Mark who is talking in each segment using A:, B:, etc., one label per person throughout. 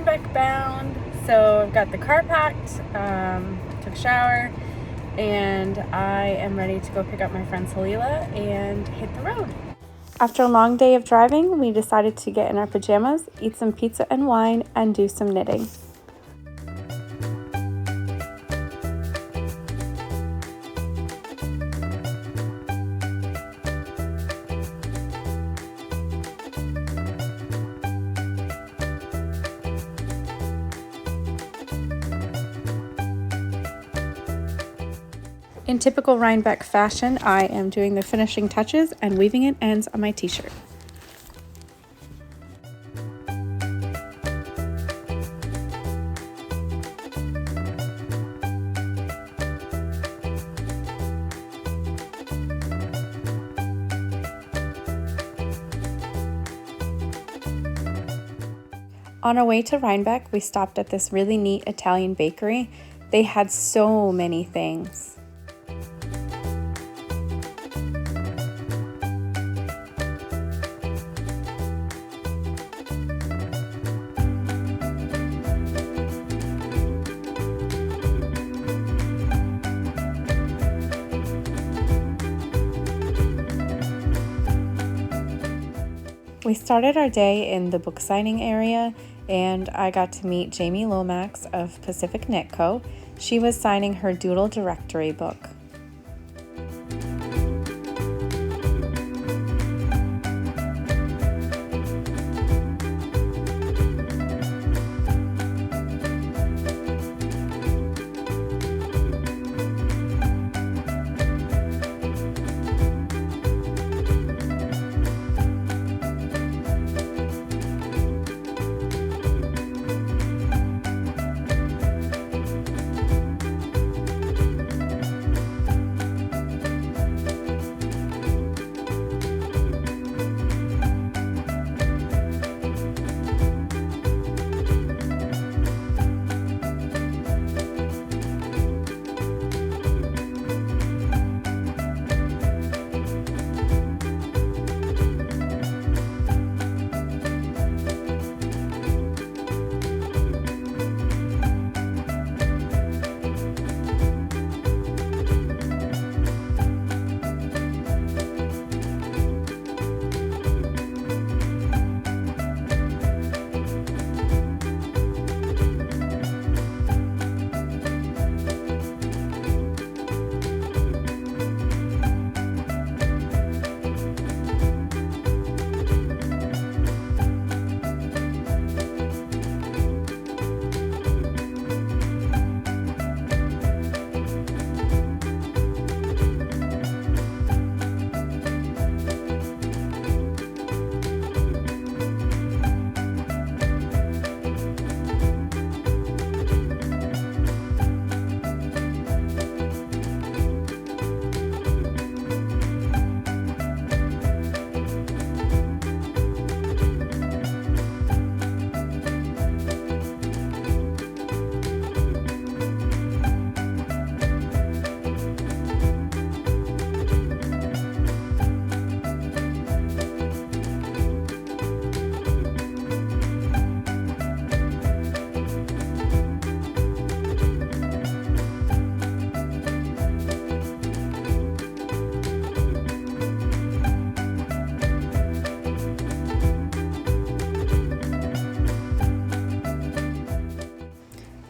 A: Rhinebeck bound. So I've got the car packed, took a shower, and I am ready to go pick up my friend Salila and hit the road. After a long day of driving, we decided to get in our pajamas, eat some pizza and wine, and do some knitting. In typical Rhinebeck fashion, I am doing the finishing touches and weaving in ends on my t-shirt. On our way to Rhinebeck, we stopped at this really neat Italian bakery. They had so many things. We started our day in the book signing area, and I got to meet Jamie Lomax of Pacific Knit Co. She was signing her Doodle Directory book.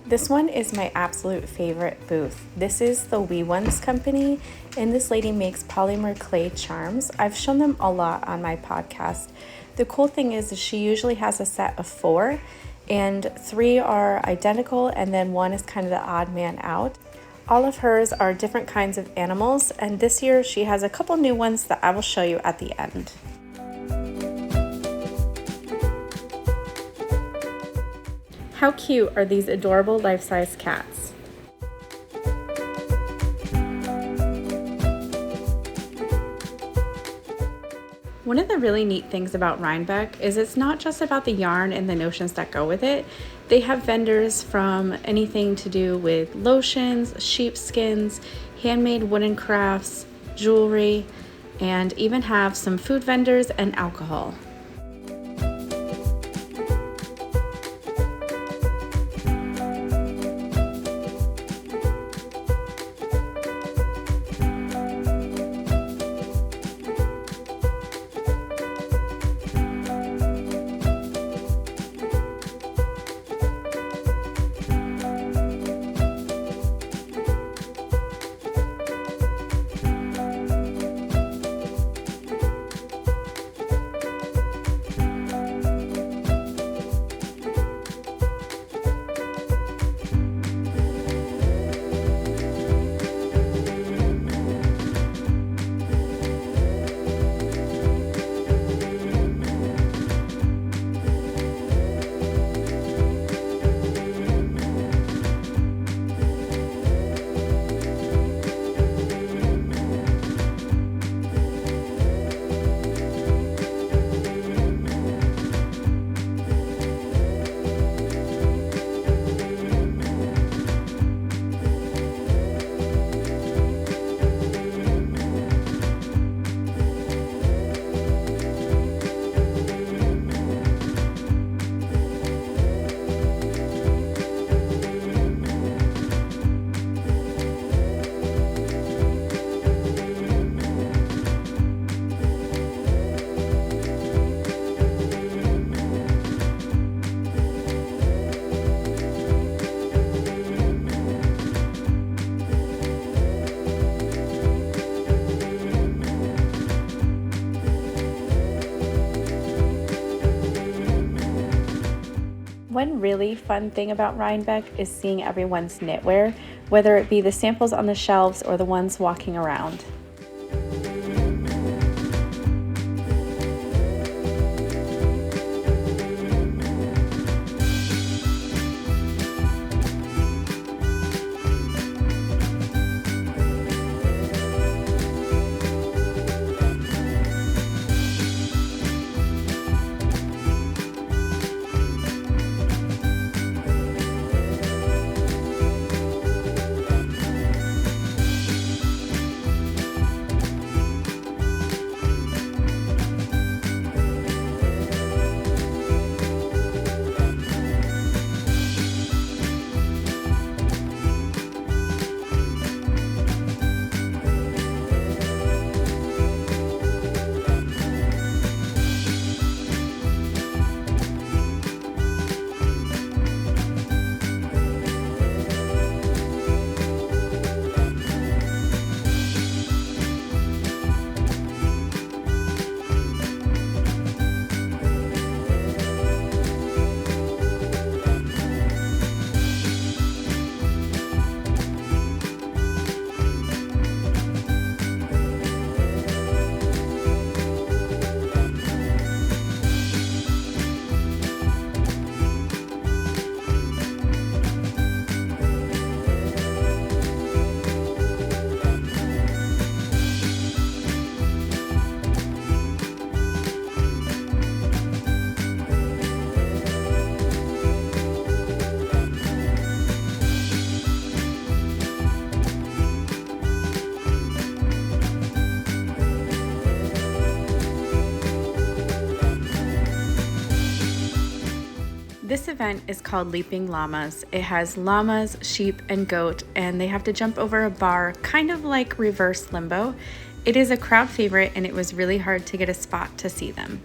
A: This one is my absolute favorite booth. This is the Wee Ones company, and this lady makes polymer clay charms. I've shown them a lot on my podcast. The cool thing is she usually has a set of 4, and 3 are identical, and then 1 is kind of the odd man out. All of hers are different kinds of animals, and this year she has a couple new ones that I will show you at the end. How cute are these adorable life-size cats? One of the really neat things about Rhinebeck is it's not just about the yarn and the notions that go with it. They have vendors from anything to do with lotions, sheepskins, handmade wooden crafts, jewelry, and even have some food vendors and alcohol. One really fun thing about Rhinebeck is seeing everyone's knitwear, whether it be the samples on the shelves or the ones walking around. This event is called Leaping Llamas. It has llamas, sheep, and goat, and they have to jump over a bar, kind of like reverse limbo. It is a crowd favorite, and it was really hard to get a spot to see them.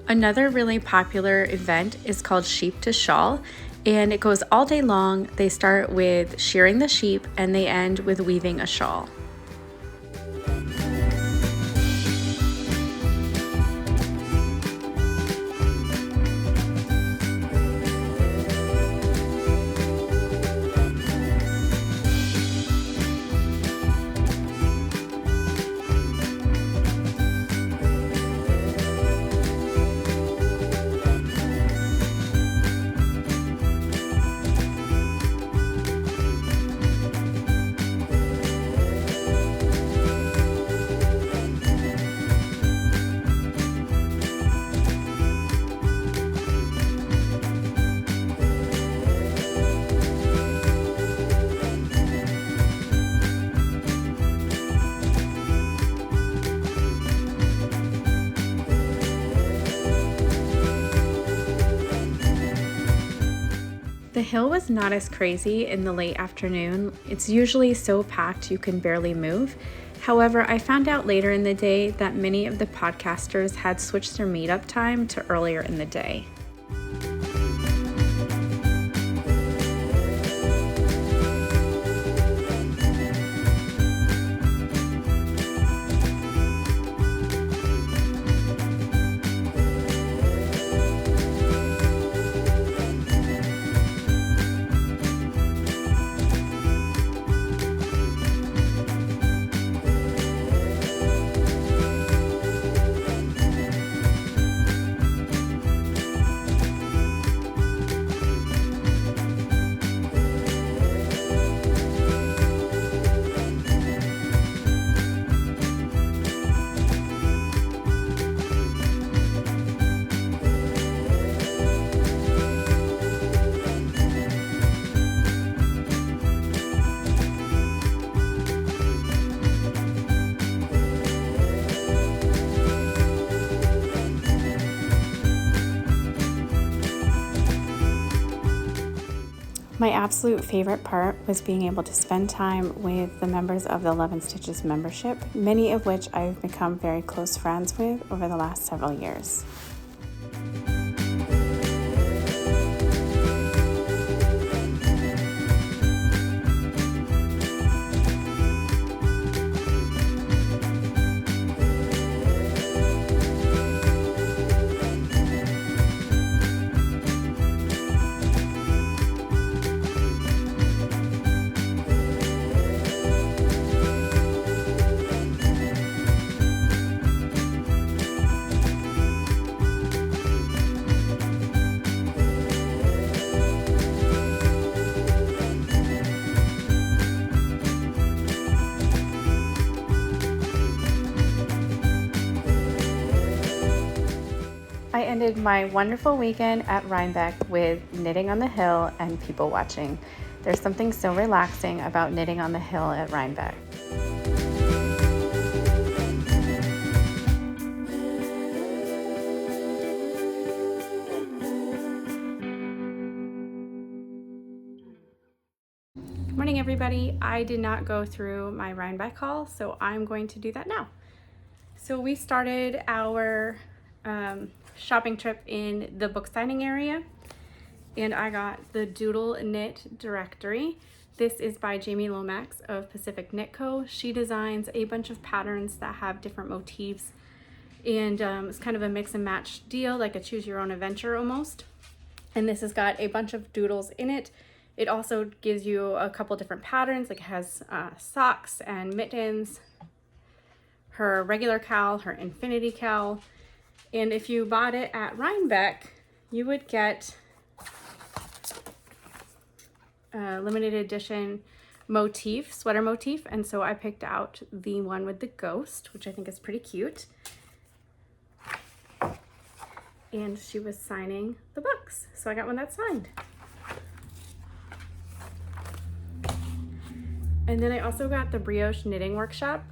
A: Another really popular event is called Sheep to Shawl, and it goes all day long. They start with shearing the sheep and they end with weaving a shawl. The hill was not as crazy in the late afternoon. It's usually so packed you can barely move. However, I found out later in the day that many of the podcasters had switched their meetup time to earlier in the day. absolute favorite part was being able to spend time with the members of the Love and Stitches membership, many of which I've become very close friends with over the last several years. I ended my wonderful weekend at Rhinebeck with knitting on the hill and people watching. There's something so relaxing about knitting on the hill at Rhinebeck. Good morning, everybody. I did not go through my Rhinebeck haul, so I'm going to do that now. So we started our shopping trip in the book signing area, and I got the Doodle Knit Directory. This is by Jamie Lomax of Pacific Knit Co. She designs a bunch of patterns that have different motifs, and it's kind of a mix and match deal, like a choose your own adventure almost. And this has got a bunch of doodles in it. It also gives you a couple different patterns, like it has socks and mittens, her regular cowl, her infinity cowl. And if you bought it at Rhinebeck, you would get a limited edition motif, sweater motif. And so I picked out the one with the ghost, which I think is pretty cute. And she was signing the books, so I got one that's signed. And then I also got the Brioche Knitting Workshop.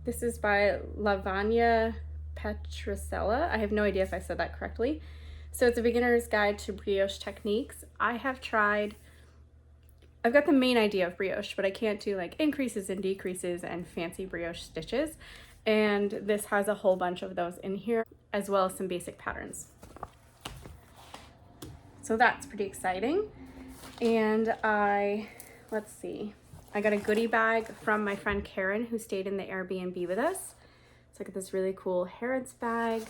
A: This is by Lavanya Petrosella. I have no idea if I said that correctly. So it's a beginner's guide to brioche techniques. I've got the main idea of brioche, but I can't do like increases and decreases and fancy brioche stitches. And this has a whole bunch of those in here, as well as some basic patterns. So that's pretty exciting. And let's see. I got a goodie bag from my friend Karen, who stayed in the Airbnb with us. So I got this really cool Harrods bag.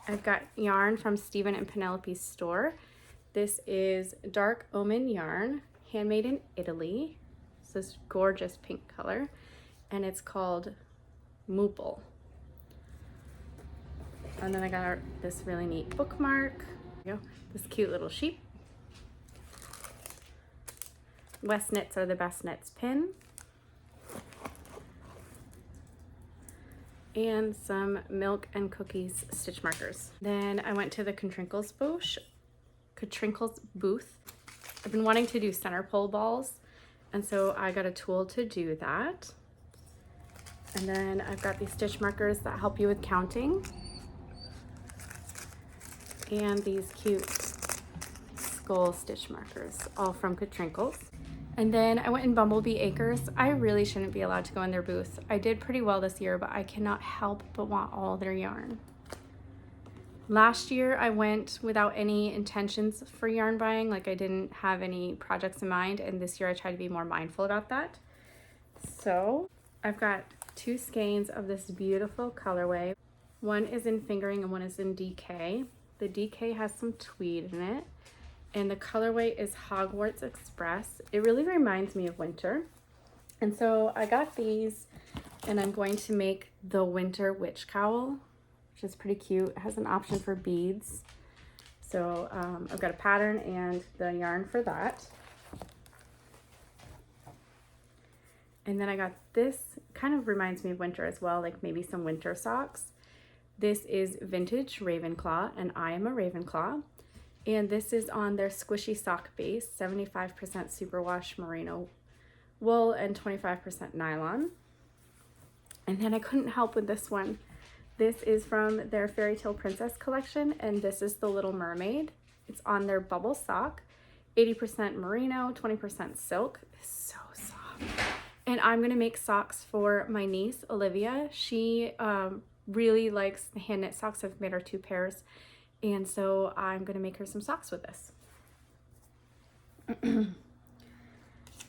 A: I've got yarn from Stephen and Penelope's store. This is Dark Omen yarn, handmade in Italy. It's this gorgeous pink color, and it's called Moople. And then I got this really neat bookmark. There you go. This cute little sheep. West Knits Are the Best Knits pin. And some Milk and Cookies stitch markers. Then I went to the Catrinkles booth. I've been wanting to do center pole balls, and so I got a tool to do that. And then I've got these stitch markers that help you with counting. And these cute skull stitch markers, all from Catrinkles. And then I went in Bumblebee Acres. I really shouldn't be allowed to go in their booth. I did pretty well this year, but I cannot help but want all their yarn. Last year I went without any intentions for yarn buying, like I didn't have any projects in mind, and this year I tried to be more mindful about that. So I've got two skeins of this beautiful colorway. One is in fingering and one is in DK. The DK has some tweed in it. And the colorway is Hogwarts Express. It really reminds me of winter. And so I got these, and I'm going to make the winter witch cowl, which is pretty cute. It has an option for beads. So I've got a pattern and the yarn for that. And then I got this, kind of reminds me of winter as well, like maybe some winter socks. This is Vintage Ravenclaw, and I am a Ravenclaw. And this is on their squishy sock base, 75% superwash merino wool and 25% nylon. And then I couldn't help with this one. This is from their Fairy Tale Princess collection, and this is the Little Mermaid. It's on their bubble sock, 80% merino, 20% silk. It's so soft. And I'm gonna make socks for my niece, Olivia. She really likes the hand knit socks. I've made her 2 pairs. And so I'm gonna make her some socks with this.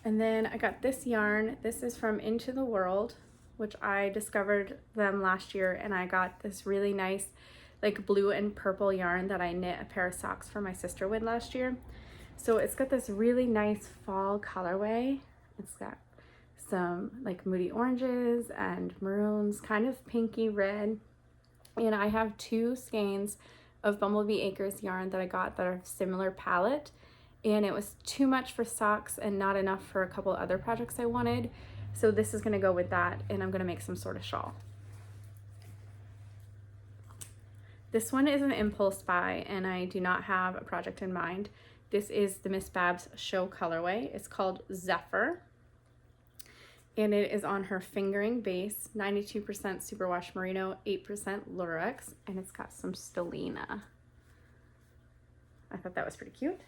A: And then I got this yarn. This is from Into the World, which I discovered them last year, and I got this really nice like blue and purple yarn that I knit a pair of socks for my sister with last year. So it's got this really nice fall colorway. It's got some like moody oranges and maroons, kind of pinky red. And I have 2 skeins of Bumblebee Acres yarn that I got that are similar palette. And it was too much for socks and not enough for a couple other projects I wanted. So this is gonna go with that, and I'm gonna make some sort of shawl. This one is an impulse buy, and I do not have a project in mind. This is the Miss Babs Show colorway. It's called Zephyr, and it is on her fingering base, 92% superwash merino, 8% lurex, and it's got some stellina. I thought that was pretty cute.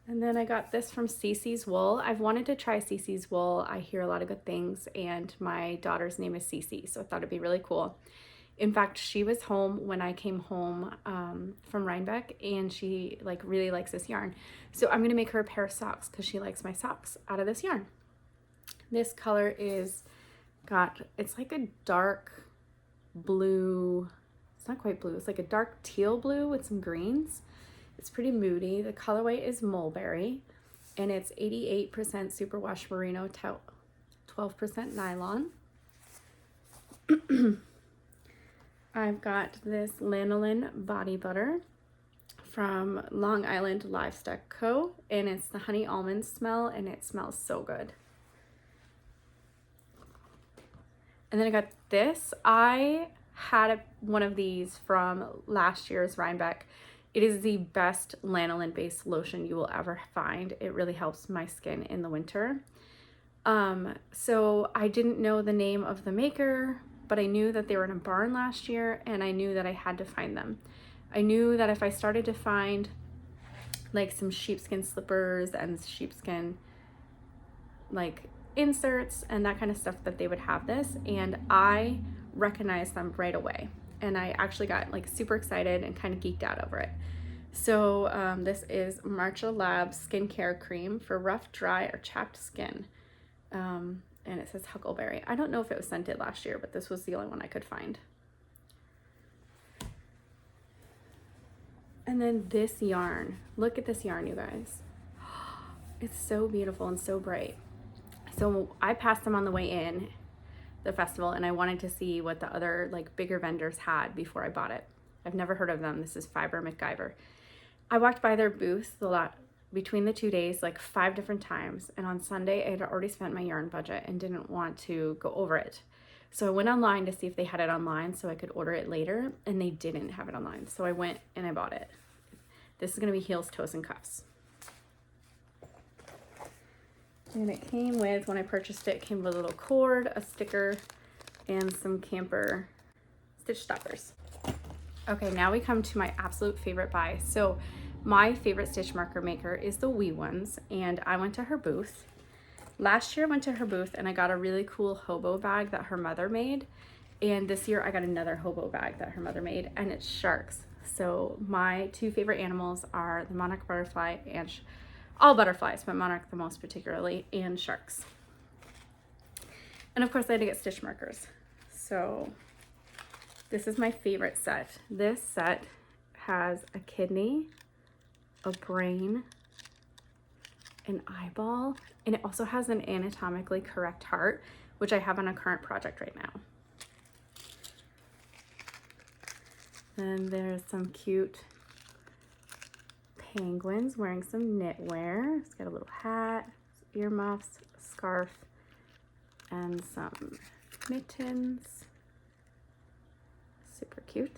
A: And then I got this from Cece's Wool. I've wanted to try Cece's Wool. I hear a lot of good things, and my daughter's name is Cece, so I thought it'd be really cool. In fact, she was home when I came home from Rhinebeck, and she like really likes this yarn. So I'm gonna make her a pair of socks because she likes my socks out of this yarn. This color is it's like a dark blue. It's not quite blue. It's like a dark teal blue with some greens. It's pretty moody. The colorway is mulberry, and it's 88% superwash merino, 12% nylon. I've got this lanolin body butter from Long Island Livestock Co., and it's the honey almond smell, and it smells so good. And then I got this. I had one of these from last year's Rhinebeck. It is the best lanolin based lotion you will ever find. It really helps my skin in the winter. So I didn't know the name of the maker, but I knew that they were in a barn last year, and I knew that I had to find them. I knew that if I started to find like some sheepskin slippers and sheepskin like inserts and that kind of stuff, that they would have this, and I recognized them right away. And I actually got like super excited and kind of geeked out over it. So this is Marcha Labs skincare cream for rough, dry, or chapped skin. And it says Huckleberry. I don't know if it was scented last year, but this was the only one I could find. And then this yarn. Look at this yarn, you guys. It's so beautiful and so bright. So I passed them on the way in the festival, and I wanted to see what the other like bigger vendors had before I bought it. I've never heard of them. This is Fiber MacGyver. I walked by their booth a lot between the 2 days, like 5 different times, and on Sunday I had already spent my yarn budget and didn't want to go over it. So I went online to see if they had it online so I could order it later, and they didn't have it online. So I went and I bought it. This is gonna be heels, toes, and cuffs. And it came with, when I purchased it, it came with a little cord, a sticker, and some camper stitch stoppers. Okay, now we come to my absolute favorite buy. So my favorite stitch marker maker is the Wee Ones, and I went to her booth. Last year I went to her booth and I got a really cool hobo bag that her mother made. And this year I got another hobo bag that her mother made, and it's sharks. So my 2 favorite animals are the monarch butterfly and all butterflies, but monarch the most particularly, and sharks. And of course I had to get stitch markers. So this is my favorite set. This set has a kidney, a brain, an eyeball, and it also has an anatomically correct heart, which I have on a current project right now. Then there's some cute penguins wearing some knitwear. It's got a little hat, earmuffs, scarf, and some mittens. Super cute.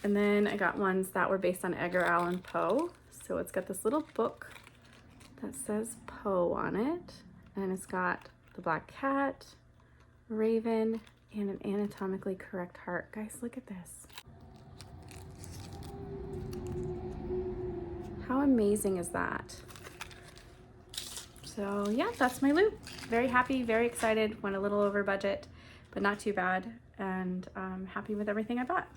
A: And then I got ones that were based on Edgar Allan Poe. So it's got this little book that says Poe on it, and it's got the black cat, raven, and an anatomically correct heart. Guys, look at this. How amazing is that? So yeah, that's my loop. Very happy, very excited, went a little over budget, but not too bad, and I'm happy with everything I bought.